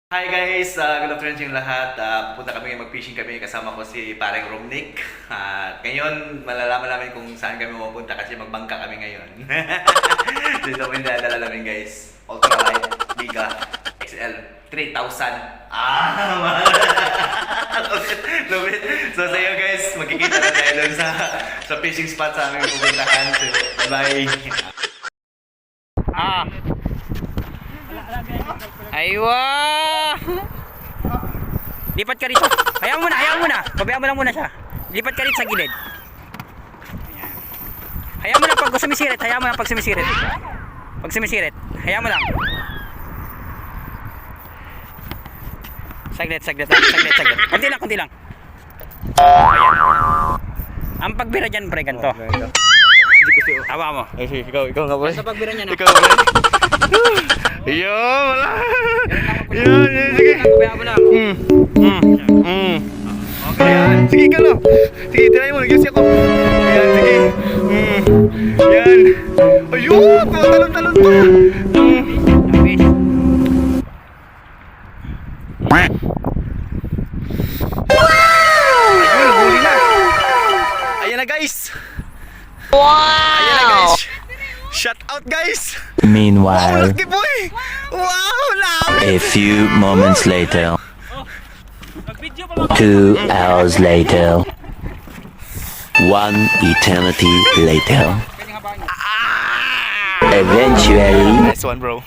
Hi guys! Good afternoon sa inyong lahat. Pupunta kami, mag-fishing kami, kasama ko si pareng Romnick. At ngayon, malalaman namin kung saan kami mapunta kasi magbangka kami ngayon. Dito kami dadala namin guys. Ultralight, Biga, XL, 3,000. Mahal! Love it! So sa iyo guys, magkikita na tayo dun sa fishing spot sa aming pupuntahan. So, bye-bye! Aywa! Lipat ka rito. Hayaan mo na. Pabayaan mo lang muna siya. Lipat ka rito sa gilid. Hayaan mo lang pag sumisirit. Pag sumisirit. Hayaan mo lang. Saglit. Konti lang. Ayan. Ang pagbira dyan, pre, ganito. Tawa mo. Ikaw nga pre. Sa pagbira niya na. Ikaw pre. Ayun, wala. Yan, sige. Pabayaan mo lang. Okay, yan. Sige, ikaw lang. Sige, try mo. Nag-use ako. Yan, sige. Yan. Ayun, talon-talon pa. Ayun, huli na. Ayan na guys. Ayan na guys. Shout out guys. Meanwhile, Laki boy. Wow, laki. a few moments later, 2 hours later, 1 eternity later. Eventually, Nice one, bro.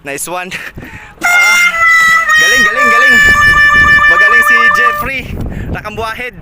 Nice one. Galing. Magaling si Jeffrey Rakambuahed.